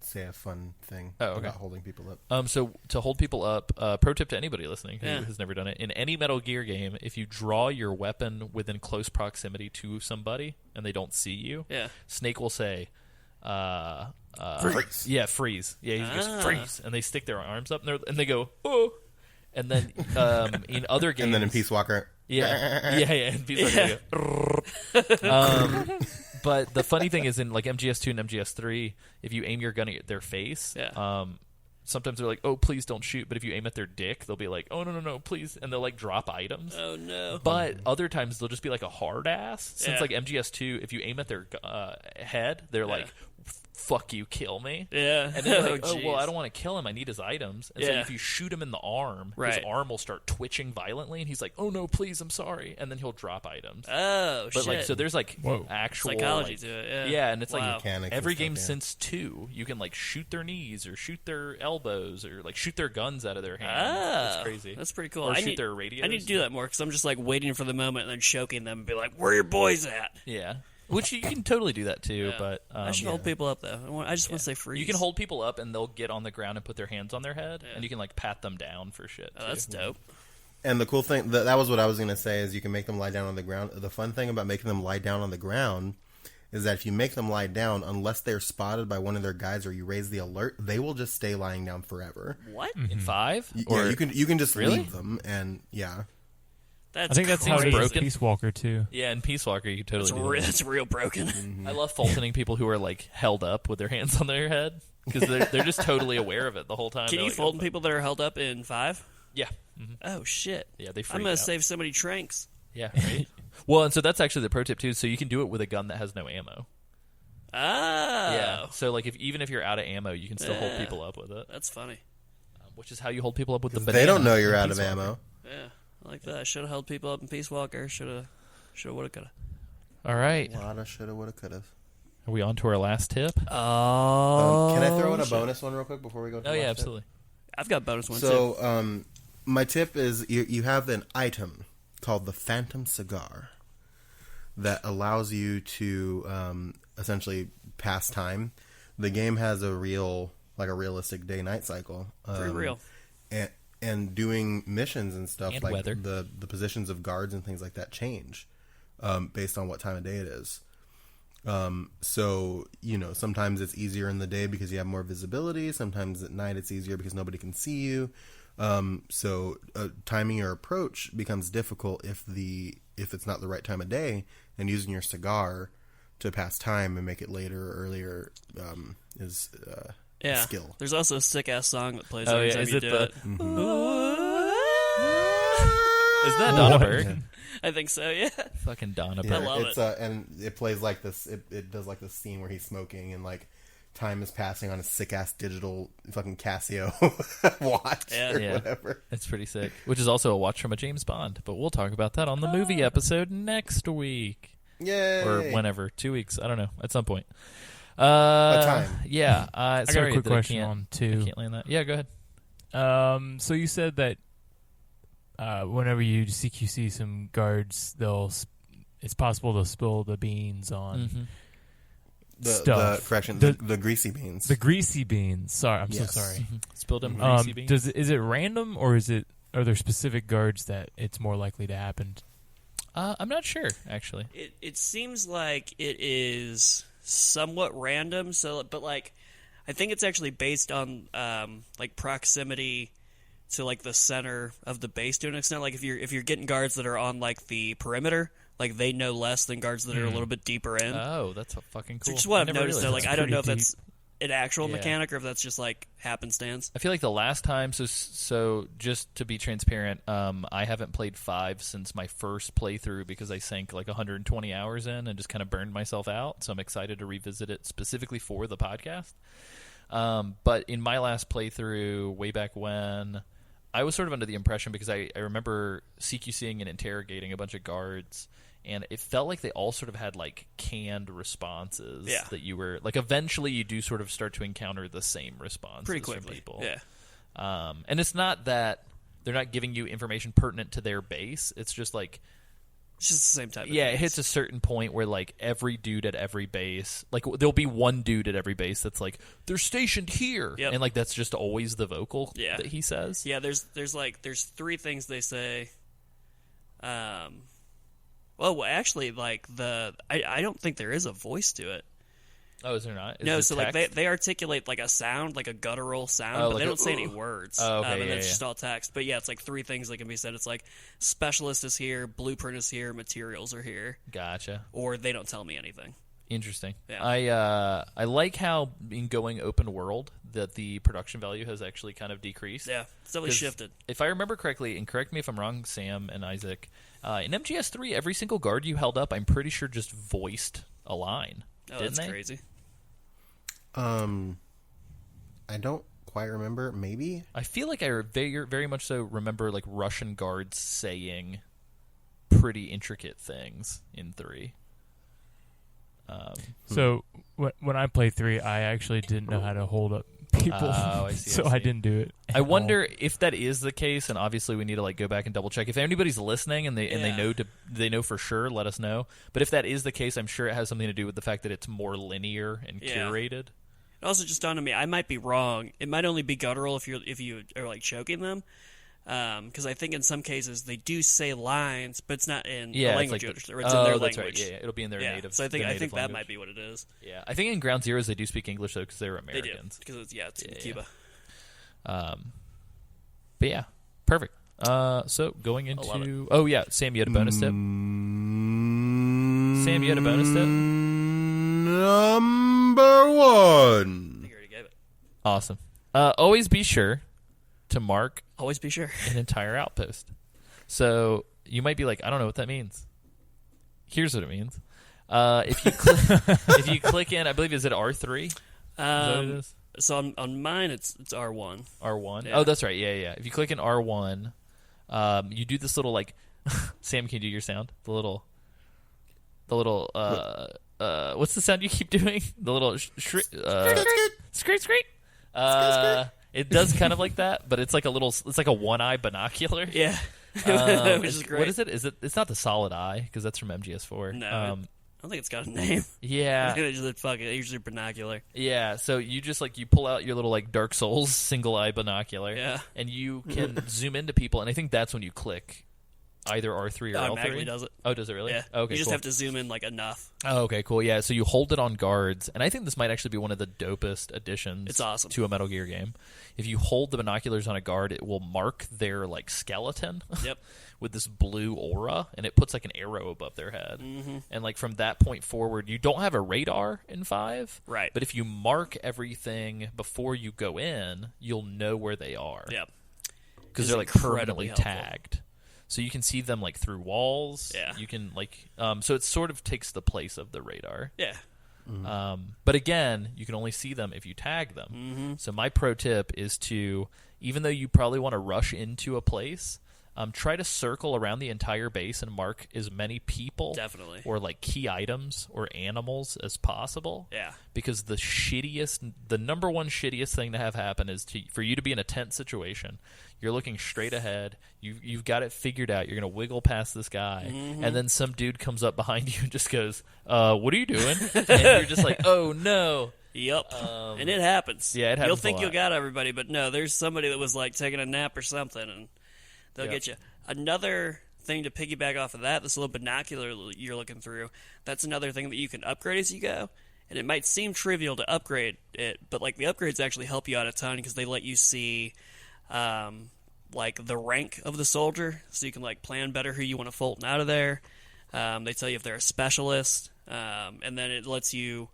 say a fun thing okay. about holding people up. So to hold people up, pro tip to anybody listening who Yeah. has never done it, in any Metal Gear game, if you draw your weapon within close proximity to somebody and they don't see you, Yeah. Snake will say, Freeze. Yeah, freeze. Yeah, he goes, freeze. And they stick their arms up and they go, oh. And then in other games... And then in Peace Walker, Yeah. In Peace Walker, they go, but the funny thing is, in like MGS2 and MGS3, if you aim your gun at their face, sometimes they're like, oh, please don't shoot. But if you aim at their dick, they'll be like, oh, no, please. And they'll like drop items. Oh, no. But other times they'll just be like a hard ass. Since Yeah. like MGS2, if you aim at their head, they're like, fuck you, kill me. Yeah. And then you're like, oh, jeez. well, I don't want to kill him. I need his items. And so Yeah. if you shoot him in the arm, his Right. arm will start twitching violently. And he's like, oh, no, please, I'm sorry. And then he'll drop items. Oh, But shit. like, so there's like actual psychology like, to it. Yeah, and it's Wow. like Mechanics every and game stuff, yeah. since 2, you can like shoot their knees or shoot their elbows or like shoot their guns out of their hands. Ah, That's crazy. That's pretty cool. Or I shoot need, their radios. I need to do that more because I'm just like waiting for the moment and then choking them and be like, "Where are your boys at?" Yeah, which you can totally do that too. Yeah. But I should hold people up though. I just want to say freeze. you can hold people up and they'll get on the ground and put their hands on their head, and you can like pat them down for shit. Oh, that's too. dope. And the cool thing, that was what I was going to say, is you can make them lie down on the ground. The fun thing about making them lie down on the ground is that if you make them lie down, unless they're spotted by one of their guys or you raise the alert, they will just stay lying down forever. What? In 5? Yeah, you can just Really? leave them, and yeah. That's I think that's how it is in broken. Peace Walker too. Yeah, in Peace Walker you can totally do that. That's real broken. I love Fultoning people who are like held up with their hands on their head because they're just totally aware of it the whole time. Can They're you like, fold people that are held up in 5? Yeah. Oh shit! Yeah, they I'm freak gonna out. save so many tranks. Yeah, right. Well, and so that's actually the pro tip too. So you can do it with a gun that has no ammo. Ah, Yeah. So like even if you're out of ammo, you can still hold Yeah. people up with it, that's funny. which is how you hold people up with the. They don't banana know you're in out of Peace Walker. ammo. Yeah, I like that. Should have held people up in Peace Walker. Should have, woulda, coulda. All right. Woulda, shoulda, woulda, coulda. Are we on to our last tip? Oh, Can I throw in a bonus one real quick before we go to Oh the yeah, last tip? absolutely. I've got bonus one too. So, my tip is you have an item called the Phantom Cigar that allows you to essentially pass time. The game has a realistic day-night cycle. Pretty real. And doing missions and stuff, And like weather. the positions of guards and things like that change based on what time of day it is. So, sometimes it's easier in the day because you have more visibility. Sometimes at night it's easier because nobody can see you. So timing your approach becomes difficult if it's not the right time of day, and using your cigar to pass time and make it later or earlier is a skill. There's also a sick ass song that plays Oh, every yeah, time is you it do the- it. Isn't that Donna Berg? I think so. Yeah. Fucking Donna Yeah, Berg. love it's, and it plays like this. It does like this scene where he's smoking and like time is passing on a sick ass digital fucking Casio watch or Yeah. whatever. It's pretty sick. Which is also a watch from a James Bond, but we'll talk about that on the movie episode next week. Yay! Or whenever. 2 weeks. I don't know. At some point. A time. Yeah. I got sorry a quick that question I can't, on I two. can't land that. Yeah, go ahead. So you said that whenever you CQC some guards, it's possible to spill the beans on stuff. The greasy beans. The greasy beans. Sorry, I'm Yes. so sorry. Spilled them greasy beans. Is it random, or are there specific guards that it's more likely to happen? I'm not sure, actually. It seems like it is somewhat random. So, but like, I think it's actually based on like proximity to like the center of the base to an extent. Like if you're getting guards that are on like the perimeter, like they know less than guards that are a little bit deeper in. Oh, that's a fucking cool. Which is what I've never noticed though. realized Like I don't know if pretty that's an actual Yeah. mechanic or if that's just like happenstance. I feel like the last time, so just to be transparent, I haven't played 5 since my first playthrough because I sank like 120 hours in and just kind of burned myself out. So I'm excited to revisit it specifically for the podcast. But in my last playthrough, way back when, I was sort of under the impression because I remember CQCing and interrogating a bunch of guards, and it felt like they all sort of had like canned responses that you were like eventually you do sort of start to encounter the same responses Pretty from quickly. people. Yeah. And it's not that they're not giving you information pertinent to their base. It's just like It's just the same type of it base. hits a certain point where like every dude at every base, like there'll be one dude at every base that's like they're stationed here, Yep. and like that's just always the vocal Yeah. that he says. Yeah, there's 3 things they say. Well, actually, like I don't think there is a voice to it. Oh, is there not? Is No, it so text? like they articulate like a sound, like a guttural sound, Oh, but like they a don't say any words. Oh, okay, and yeah, it's yeah. just all text. But yeah, it's like 3 things that can be said. It's like specialist is here, blueprint is here, materials are here, Gotcha. or they don't tell me anything. Interesting. Yeah. I like how in going open world that the production value has actually kind of decreased. Yeah, it's definitely 'Cause shifted. If I remember correctly, and correct me if I'm wrong, Sam and Isaac, in MGS3, every single guard you held up, I'm pretty sure just voiced a line. Oh, didn't that's they? crazy. I don't quite remember. Maybe. I feel like I very much so remember like Russian guards saying pretty intricate things in 3. So when I played 3, I actually didn't know how to hold up people, Oh, I see, so I I see. didn't do it. I at all. wonder if that is the case, and obviously we need to like go back and double check. If anybody's listening and they know for sure, let us know. But if that is the case, I'm sure it has something to do with the fact that it's more linear and Yeah. curated. It also just dawned on me, I might be wrong. It might only be guttural if you are like choking them, because I think in some cases they do say lines, but it's not in the Yeah, language it's you like understand, or it's in their that's language. right. Yeah, it'll be in their Yeah, native. so I think their I native think that language. might be what it is. Yeah, I think in Ground Zeroes they do speak English though because they're They do Americans. because it's in Yeah, Cuba. But yeah, perfect. So going love into Sam, you had a bonus tip. Sam, you had a bonus tip. Number 1. I think I already gave it. Awesome. Always be sure to mark Always be sure. an entire outpost. So you might be like, I don't know what that means. Here's what it means. If you click in, I believe is it R3? Is that what it is? So on mine, it's R1. R1. Yeah. Oh, that's right. Yeah. If you click in R1, you do this little like Sam, can you do your sound? The little what's the sound you keep doing? The little screech. It does kind of like that, but it's like a one-eye binocular. Yeah, which is great. What is it? It's not the solid eye because that's from MGS4. No, I don't think it's got a name. Yeah, It's just fuck it. Usually binocular. yeah. So you just like you pull out your little like Dark Souls single eye binocular, Yeah. and you can zoom into people, and I think that's when you click either R3 or Oh, it L3. magically does it. Oh, does it really? Yeah. Okay, You just cool. have to zoom in like enough. Oh, okay, cool. Yeah, so you hold it on guards, and I think this might actually be one of the dopest additions It's awesome. to a Metal Gear game. If you hold the binoculars on a guard, it will mark their like skeleton Yep. with this blue aura, and it puts like an arrow above their head. Mm-hmm. And like from that point forward, you don't have a radar in 5. Right. But if you mark everything before you go in, you'll know where they are. Yep. Because It's they're like incredibly permanently helpful. tagged. So you can see them like through walls. Yeah. You can like so it sort of takes the place of the radar. Yeah. But again, you can only see them if you tag them. Mm-hmm. So my pro tip is to, even though you probably want to rush into a place, try to circle around the entire base and mark as many people Definitely. or like key items or animals as possible. Yeah. Because the number one shittiest thing to have happen is for you to be in a tense situation. You're looking straight ahead. You've got it figured out. You're going to wiggle past this guy. Mm-hmm. And then some dude comes up behind you and just goes, what are you doing? And you're just like, oh, no. Yep. And it happens. yeah, it happens You'll a think you lot. got everybody, but no, there's somebody that was like taking a nap or something, and they'll Yep. get you. Another thing to piggyback off of that, this little binocular you're looking through, that's another thing that you can upgrade as you go. And it might seem trivial to upgrade it, but like the upgrades actually help you out a ton because they let you see like the rank of the soldier, so you can like plan better who you want to Fulton out of there. They tell you if they're a specialist, and then it lets you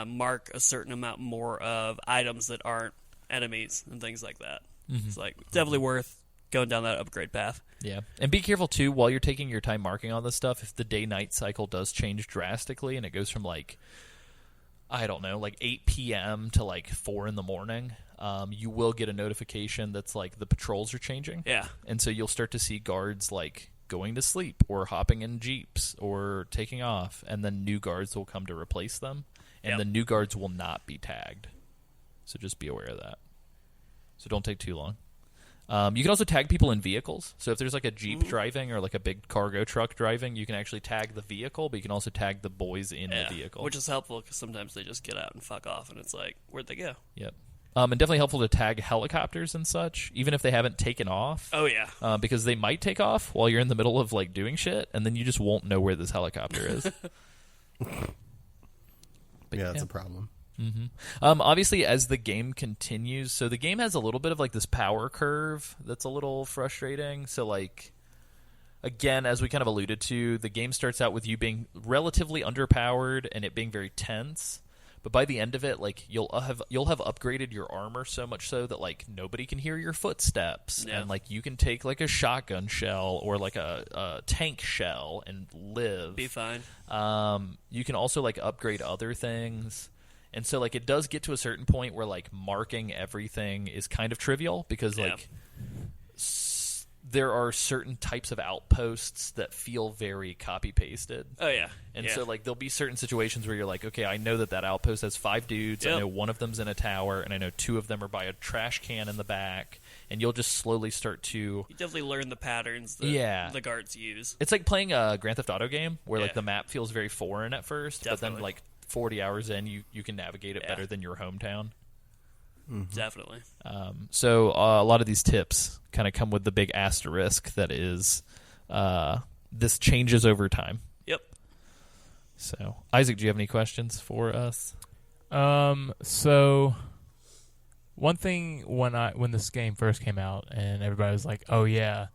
mark a certain amount more of items that aren't enemies and things like that. It's like definitely worth going down that upgrade path. Yeah, and be careful too while you're taking your time marking all this stuff. If the day-night cycle does change drastically and it goes from like, I don't know, like 8 p.m. to like 4 in the morning, you will get a notification that's like the patrols are changing. Yeah, and so you'll start to see guards like going to sleep or hopping in jeeps or taking off, and then new guards will come to replace them, and the new guards will not be tagged. So just be aware of that. So don't take too long. You can also tag people in vehicles. So if there's like a Jeep driving or like a big cargo truck driving, you can actually tag the vehicle, but you can also tag the boys in the vehicle. Which is helpful because sometimes they just get out and fuck off, and it's like, where'd they go? Yep. And definitely helpful to tag helicopters and such, even if they haven't taken off. Oh, yeah. Because they might take off while you're in the middle of like doing shit, and then you just won't know where this helicopter is. That's a problem. Obviously, as the game continues, so the game has a little bit of like this power curve that's a little frustrating. So like, again, as we kind of alluded to, the game starts out with you being relatively underpowered and it being very tense. But by the end of it, like you'll have upgraded your armor so much so that like nobody can hear your footsteps, and like you can take like a shotgun shell or like a tank shell and live. Be fine. You can also like upgrade other things. And so, like, it does get to a certain point where, like, marking everything is kind of trivial because, like, there are certain types of outposts that feel very copy-pasted. Oh, yeah. And so, like, there'll be certain situations where you're like, okay, I know that outpost has 5 dudes. I know one of them's in a tower, and I know 2 of them are by a trash can in the back. And you'll just slowly start to... You definitely learn the patterns that the guards use. It's like playing a Grand Theft Auto game where, like, the map feels very foreign at first, Definitely. but then, like... 40 hours in, you can navigate it better than your hometown. Definitely. So a lot of these tips kind of come with the big asterisk that is this changes over time. Yep. So, Isaac, do you have any questions for us? So one thing when this game first came out and everybody was like, "Oh yeah,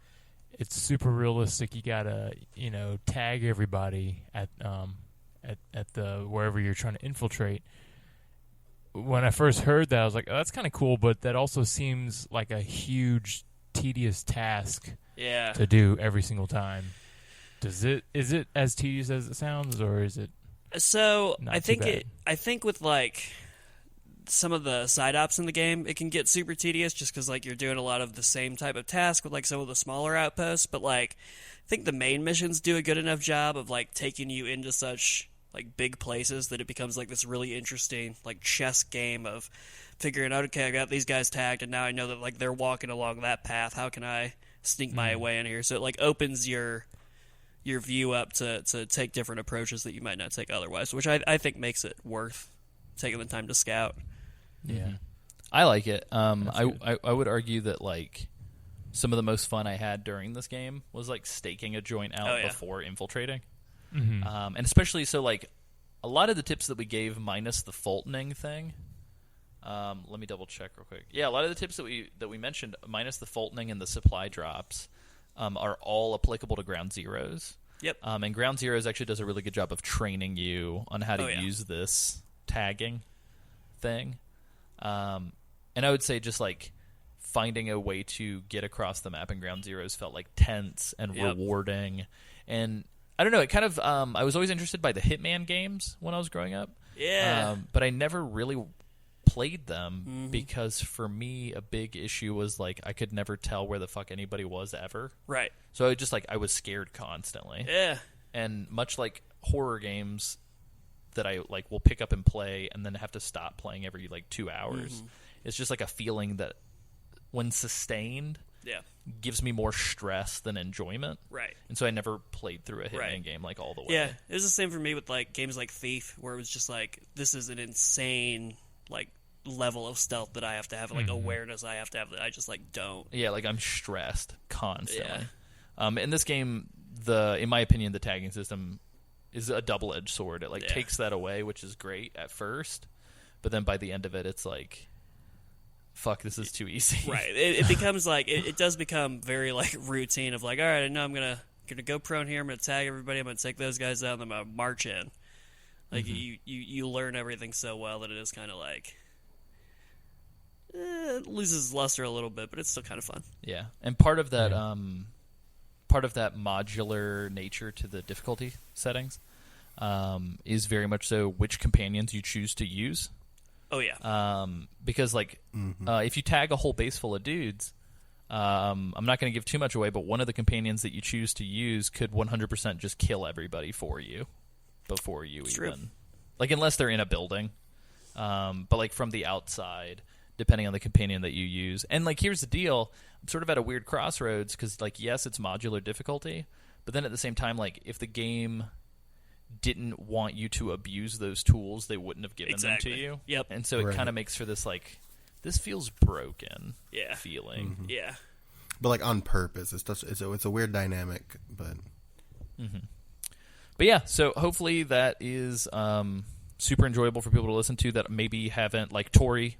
it's super realistic. You gotta tag everybody at the wherever you're trying to infiltrate." When I first heard that, I was like, "Oh, that's kind of cool," but that also seems like a huge, tedious task to do every single time. Is it as tedious as it sounds, or is it? So not I too think bad? I think with like some of the side ops in the game, it can get super tedious just because like you're doing a lot of the same type of task with like some of the smaller outposts. But like, I think the main missions do a good enough job of like taking you into such like big places that it becomes like this really interesting like chess game of figuring out, okay, I got these guys tagged and now I know that like they're walking along that path. How can I sneak my way in here? So it like opens your view up to take different approaches that you might not take otherwise, which I think makes it worth taking the time to scout. Yeah. I like it. I would argue that like some of the most fun I had during this game was like staking a joint out before infiltrating. And especially so like a lot of the tips that we gave minus the Fultoning thing. Let me double check real quick. Yeah, a lot of the tips that we mentioned minus the Fultoning and the supply drops are all applicable to Ground Zeroes. Yep. And Ground Zeroes actually does a really good job of training you on how to use this tagging thing. And I would say just like finding a way to get across the map in Ground Zeroes felt like tense and rewarding. And I don't know, it kind of I was always interested by the Hitman games when I was growing up. Yeah. But I never really played them because for me a big issue was like I could never tell where the fuck anybody was ever. Right. So I just like I was scared constantly. Yeah. And much like horror games that I like will pick up and play and then have to stop playing every like 2 hours. It's just like a feeling that when sustained gives me more stress than enjoyment. Right. And so I never played through a Hitman game like all the way. Yeah, it was the same for me with like games like Thief, where it was just like this is an insane like level of stealth that I have to have, like awareness I have to have that I just like don't. Yeah, like I'm stressed constantly. In this game, in my opinion, the tagging system is a double-edged sword. It like takes that away, which is great at first, but then by the end of it, it's like fuck, this is too easy. Right. It becomes like it does become very like routine of like, all right, I know I'm gonna go prone here. I'm gonna tag everybody. I'm gonna take those guys out, and I'm gonna march in. Like you learn everything so well that it is kind of like it loses luster a little bit, but it's still kind of fun. Yeah, and part of that modular nature to the difficulty settings is very much so which companions you choose to use. Oh yeah. Because like if you tag a whole base full of dudes, I'm not going to give too much away, but one of the companions that you choose to use could 100% just kill everybody for you before you It's even true. like unless they're in a building. But like from the outside, depending on the companion that you use. And like here's the deal, I'm sort of at a weird crossroads because like yes, it's modular difficulty, but then at the same time, like if the game didn't want you to abuse those tools, they wouldn't have given them to you. Yep. And so it Right. kind of makes for this like this feels broken Yeah. feeling. Yeah. But like on purpose, it's a weird dynamic. But But yeah, so hopefully that is super enjoyable for people to listen to that maybe haven't, like Tori,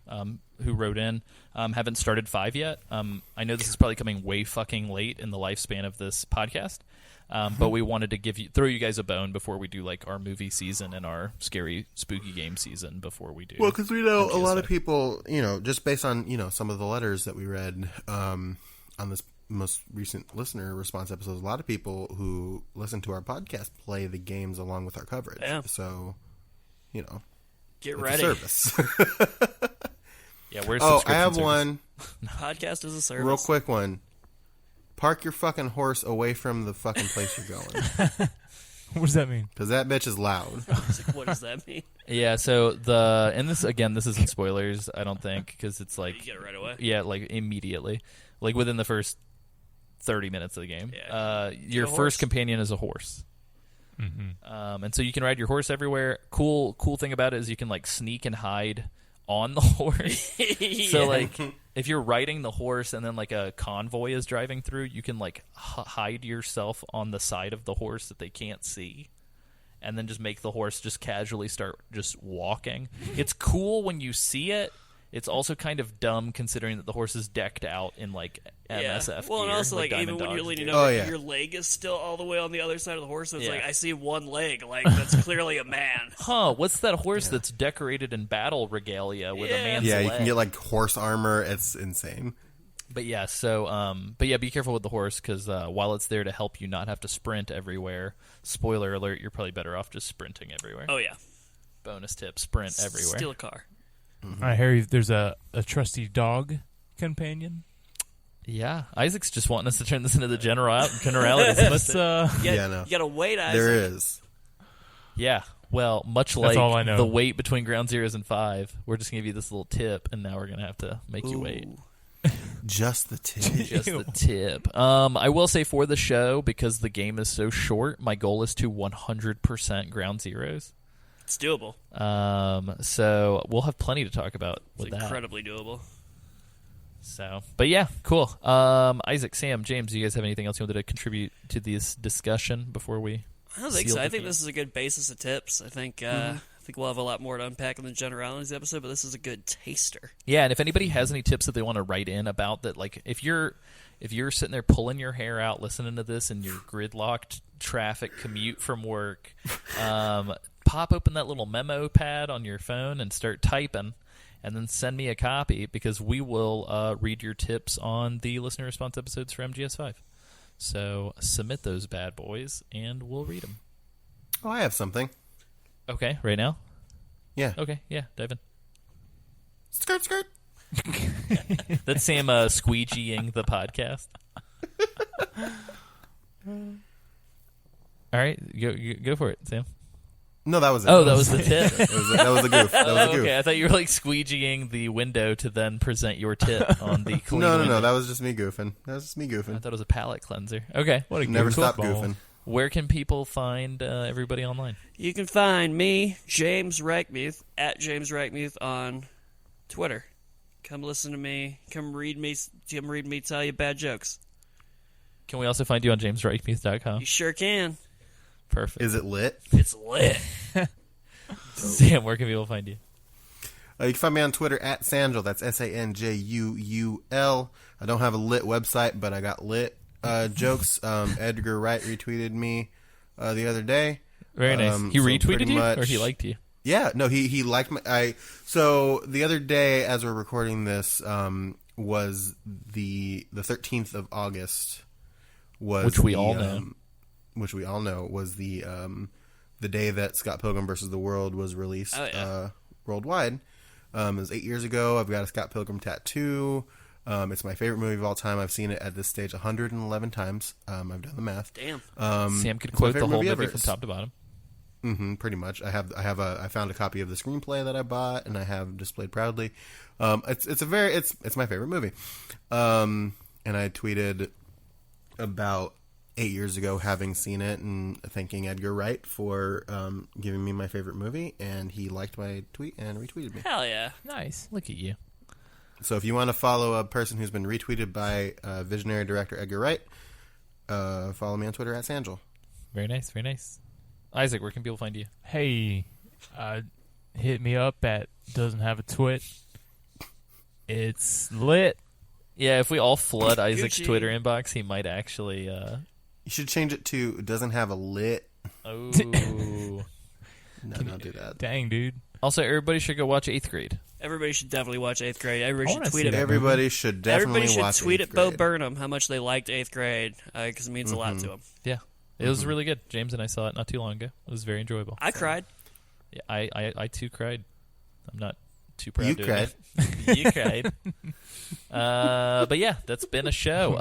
who wrote in, haven't started 5 yet. I know this is probably coming way fucking late in the lifespan of this podcast, but we wanted to throw you guys a bone before we do like our movie season and our scary spooky game season before we do. well, because we know a lot of MGSV. people, just based on some of the letters that we read on this most recent listener response episodes, a lot of people who listen to our podcast play the games along with our coverage. Yeah. So, Get it's ready. a service. Yeah, where's Oh, I subscription have service? one. Podcast is a service. Real quick one. Park your fucking horse away from the fucking place you're going. What does that mean? Because that bitch is loud. It's like, what does that mean? Yeah, so this isn't spoilers, I don't think, because it's like You get it right away. yeah, like immediately, like within the first 30 minutes of the game. Yeah. Your a horse. first companion is a horse. Mm-hmm. And so you can ride your horse everywhere. Cool thing about it is you can like sneak and hide on the horse. Yeah. So like if you're riding the horse and then like a convoy is driving through, you can like hide yourself on the side of the horse that they can't see, and then just make the horse just casually start just walking. It's cool when you see it. It's also kind of dumb considering that the horse is decked out in like MSF Well, and gear, also like even Diamond when you're Dogs leaning gear. over, Oh, yeah. your leg is still all the way on the other side of the horse. So it's Yeah. like I see one leg. Like that's clearly a man. Huh, what's that horse that's decorated in battle regalia with a Yeah. man's Yeah, leg? you can get like horse armor. It's insane. But yeah, so be careful with the horse because while it's there to help you not have to sprint everywhere, spoiler alert, you're probably better off just sprinting everywhere. Oh yeah. Bonus tip, sprint everywhere. Steal a car. I hear there's a trusty dog companion. Yeah, Isaac's just wanting us to turn this into the generalities. Let's You Yeah, no. You gotta wait, Isaac. There is. Yeah, well, much That's like all I know. the wait between Ground Zeroes and 5, we're just going to give you this little tip, and now we're going to have to make you wait. Ooh. Just the tip. Just the tip. I will say for the show, because the game is so short, my goal is to 100% Ground Zeroes. It's doable. So we'll have plenty to talk about It's with that. incredibly doable. So, but yeah, cool. Isaac, Sam, James, do you guys have anything else you wanted to contribute to this discussion before we? I don't think seal so. the I think deal? this is a good basis of tips. I think we'll have a lot more to unpack in the generalities episode, but this is a good taster. Yeah, and if anybody has any tips that they want to write in about that, like if you're sitting there pulling your hair out listening to this in your gridlocked traffic commute from work, pop open that little memo pad on your phone and start typing, and then send me a copy because we will read your tips on the listener response episodes for MGS5. So submit those bad boys, and we'll read them. Oh, I have something. Okay, right now? Yeah. Okay, yeah, dive in. Skirt, skirt. That's Sam squeegeeing the podcast. All right, go for it, Sam. No, that was it. Oh, that was the tip. That was a goof. That was a goof. Okay, I thought you were like squeegeeing the window to then present your tip on the clean No, window. that was just me goofing. I thought it was a palate cleanser. Okay, What a Never goofball. stop goofing. where can people find everybody online? You can find me, James Reichmuth, at James Reichmuth on Twitter. Come listen to me. Come read me tell you bad jokes. Can we also find you on jamesreichmuth.com? You sure can. Perfect. Is it lit? It's lit. Sam, where can people find you? You can find me on Twitter at Sanjul. That's SANJUUL. I don't have a lit website, but I got lit jokes. Edgar Wright retweeted me the other day. Very nice. He retweeted you, or he liked you? Yeah, no, he liked my. So the other day, as we're recording this, was the 13th of August. Which we all know was the day that Scott Pilgrim vs. the World was released worldwide. It was 8 years ago. I've got a Scott Pilgrim tattoo. It's my favorite movie of all time. I've seen it at this stage 111 times. I've done the math. Damn. Sam could quote the whole movie from top to bottom. Pretty much. I found a copy of the screenplay that I bought, and I have displayed proudly. It's my favorite movie. And I tweeted about 8 years ago having seen it and thanking Edgar Wright for giving me my favorite movie, and he liked my tweet and retweeted me. Hell yeah. Nice. Look at you. So if you want to follow a person who's been retweeted by visionary director Edgar Wright, follow me on Twitter at Sanjul. Very nice, very nice. Isaac, where can people find you? Hey, hit me up at doesn't have a twit. It's lit. Yeah, if we all flood Isaac's Gucci. Twitter inbox, he might actually... You should change it to doesn't have a lit. Oh. No, don't do that. Dang, dude. Also, everybody should go watch 8th Grade. Everybody should definitely watch 8th grade. Everybody I should wanna tweet see it. that. Everybody should definitely Everybody should watch tweet 8th at Bo grade. Burnham how much they liked 8th grade, because it means a lot to them. Yeah. It was really good. James and I saw it not too long ago. It was very enjoyable. I cried. Yeah, I too cried. I'm not too proud You to cried. admit. You cried. But yeah, that's been a show.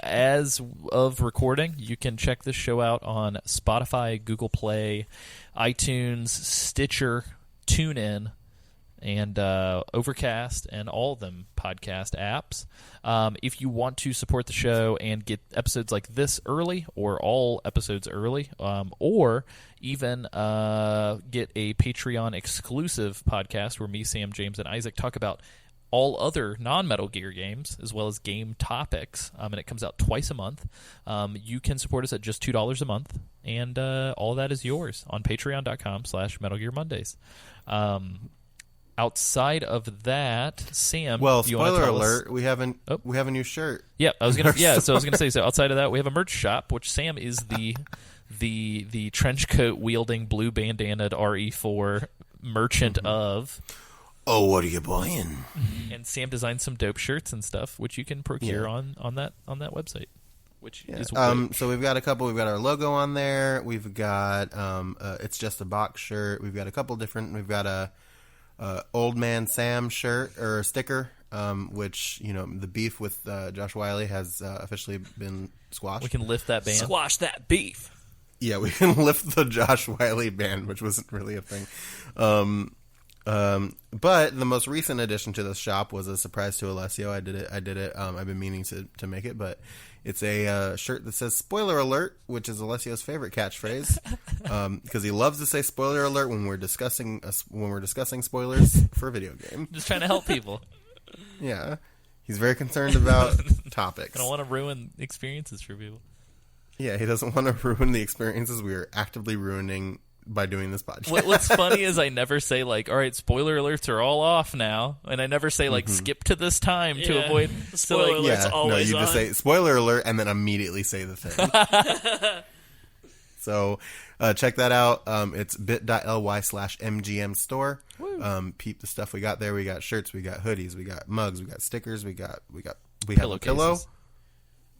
As of recording, you can check this show out on Spotify, Google Play, iTunes, Stitcher, TuneIn, and Overcast, and all of them podcast apps. If you want to support the show and get episodes like this early, or all episodes early, or even get a Patreon exclusive podcast where me, Sam, James, and Isaac talk about all other non-Metal Gear games, as well as game topics, and it comes out twice a month. You can support us at just $2 a month, and all of that is yours on patreon.com/Metal Gear Mondays. Outside of that, Sam. Well, do you wanna spoiler tell us- alert: we have a new shirt. Yeah, I was gonna. Yeah, so I was gonna say. So outside of that, we have a merch shop, which Sam is the trench coat wielding, blue bandanaed RE4 merchant of. Oh, what are you buying? And Sam designed some dope shirts and stuff, which you can procure Yeah. on that website. Which is So we've got a couple. We've got our logo on there. We've got it's just a box shirt. We've got a couple different. We've got a Old Man Sam shirt or sticker, which the beef with Josh Wiley has officially been squashed. we can lift that ban. Squash that beef. Yeah, we can lift the Josh Wiley ban, which wasn't really a thing. But the most recent addition to the shop was a surprise to Alessio. I did it. I've been meaning to make it, but it's a shirt that says "Spoiler Alert," which is Alessio's favorite catchphrase, because he loves to say "Spoiler Alert" when we're discussing spoilers for a video game. Just trying to help people. Yeah, he's very concerned about topics. I don't want to ruin experiences for people. Yeah, he doesn't want to ruin the experiences we are actively ruining by doing this podcast. What's funny is I never say like, all right, spoiler alerts are all off now, and I never say like skip to this time to Yeah. avoid. The So spoiler like, alert's always you just on. say "Spoiler Alert" and then immediately say the thing. So check that out. It's bit.ly/MGM store. Peep the stuff we got there. We got shirts, we got hoodies, we got mugs, we got stickers, we have a pillow. Pillowcases.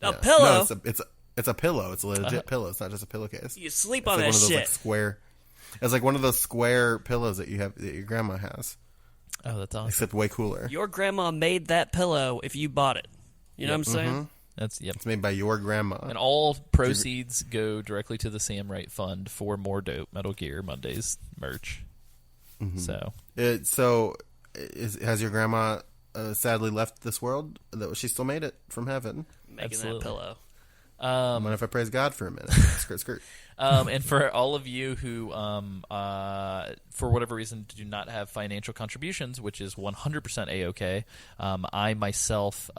A Yeah. pillow? No, it's a pillow. It's a legit pillow. It's not just a pillowcase. You sleep It's on like that one of those shit. like square. It's like one of those square pillows that your grandma has, Oh, that's awesome. except way cooler. Your grandma made that pillow if you bought it. You know what I'm saying? That's It's made by your grandma. And all proceeds go directly to the Sam Wright Fund for more dope Metal Gear Mondays merch. So Has your grandma sadly left this world? That she still made it from heaven. Making Absolutely. that pillow. I'm gonna if I praise God for a minute. Skirt. And for all of you who, for whatever reason, do not have financial contributions, which is 100% A-OK, I myself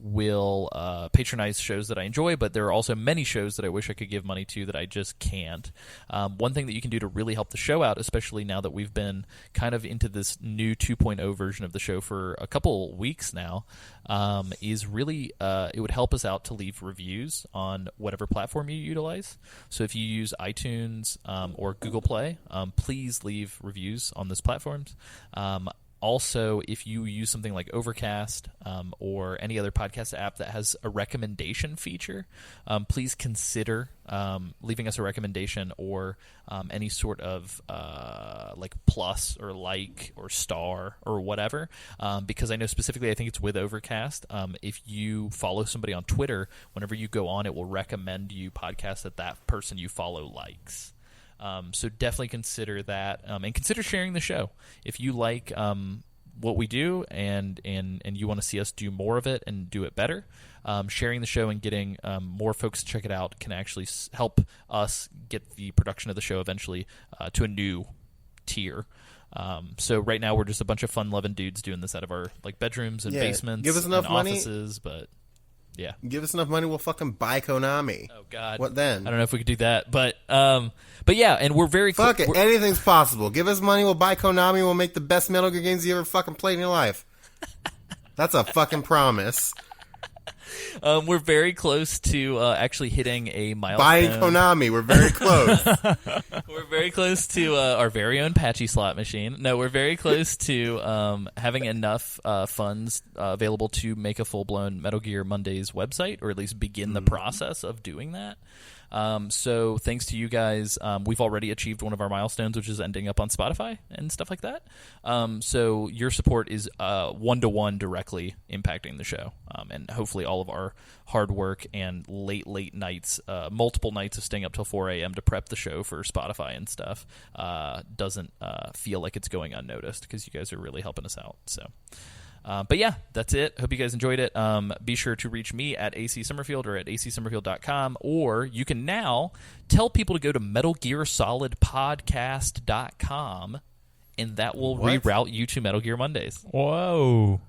will patronize shows that I enjoy, but there are also many shows that I wish I could give money to that I just can't. One thing that you can do to really help the show out, especially now that we've been kind of into this new 2.0 version of the show for a couple weeks now, is really it would help us out to leave reviews on whatever platform you utilize. So if you use iTunes or Google Play, please leave reviews on those platforms. Also, if you use something like Overcast or any other podcast app that has a recommendation feature, please consider leaving us a recommendation or any sort of like plus or like or star or whatever. Because I know specifically, I think it's with Overcast. If you follow somebody on Twitter, whenever you go on, it will recommend you podcasts that person you follow likes. So definitely consider that, and consider sharing the show. If you like what we do and you want to see us do more of it and do it better, sharing the show and getting more folks to check it out can actually help us get the production of the show eventually to a new tier. So right now we're just a bunch of fun-loving dudes doing this out of our like bedrooms and basements give us enough and money. Offices, but... Yeah. Give us enough money, we'll fucking buy Konami. Oh God. What then? I don't know if we could do that, but yeah, and we're very Fuck it, anything's possible. Give us money, we'll buy Konami, we'll make the best Metal Gear games you ever fucking played in your life. That's a fucking promise. We're very close to actually hitting a milestone. Buying Konami, we're very close. We're very close to our very own patchy slot machine. No, we're very close to having enough funds available to make a full-blown Metal Gear Mondays website, or at least begin the process of doing that. So thanks to you guys, we've already achieved one of our milestones, which is ending up on Spotify and stuff like that. So your support is one-to-one directly impacting the show. And hopefully all of our hard work and late nights, multiple nights of staying up till 4 a.m. to prep the show for Spotify and stuff, doesn't feel like it's going unnoticed, because you guys are really helping us out. So... but yeah, that's it. Hope you guys enjoyed it. Be sure to reach me at AC Summerfield or at acsummerfield.com, or you can now tell people to go to MetalGearSolidPodcast.com, and that will reroute you to Metal Gear Mondays. Whoa.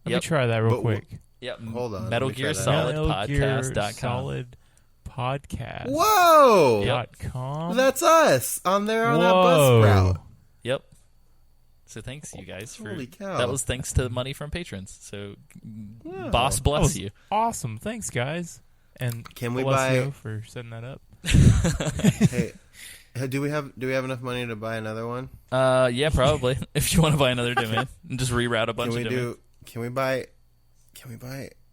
Let me try that real quick. Yep. Hold on. MetalGearSolidPodcast.com. Solid Podcast. Whoa! .com. That's us on there on that Buzzsprout. Yep. So thanks, you guys. Holy cow. That was thanks to money from patrons. So, boss bless you. Awesome. Thanks, guys. And Can we Alessio buy for setting that up. Hey, do we have enough money to buy another one? Yeah, probably. If you want to buy another domain and just reroute a bunch of domains. Can we buy?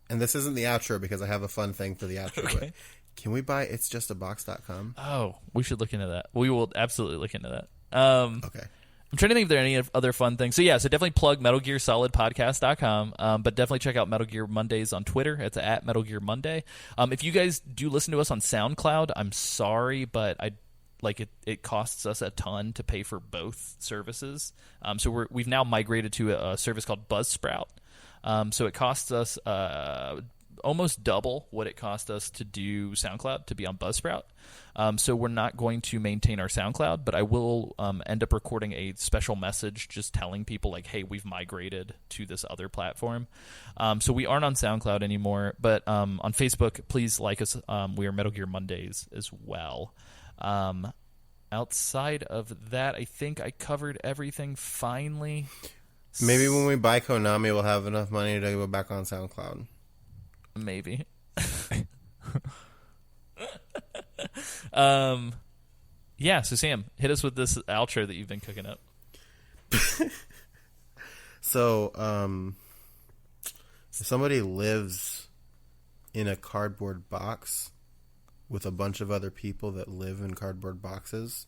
And this isn't the outro because I have a fun thing for the outro. Okay. But can we buy itsjustabox.com? Oh, we should look into that. We will absolutely look into that. Okay. I'm trying to think if there are any other fun things. So definitely plug MetalGearSolidPodcast.com, but definitely check out Metal Gear Mondays on Twitter. It's at Metal Gear Monday. If you guys do listen to us on SoundCloud, I'm sorry, but it costs us a ton to pay for both services. So we've now migrated to a service called Buzzsprout. So it costs us almost double what it cost us to do SoundCloud, to be on Buzzsprout. So we're not going to maintain our SoundCloud, but I will end up recording a special message just telling people, like, hey, we've migrated to this other platform. So we aren't on SoundCloud anymore, but on Facebook, please like us. We are Metal Gear Mondays as well. Outside of that, I think I covered everything finally. Maybe when we buy Konami, we'll have enough money to go back on SoundCloud. Maybe. So Sam, hit us with this outro that you've been cooking up. So, if somebody lives in a cardboard box with a bunch of other people that live in cardboard boxes,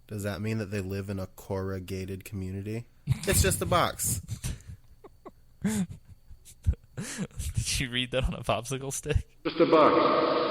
does that mean that they live in a corrugated community? It's just a box. Did you read that on a popsicle stick? Just a box.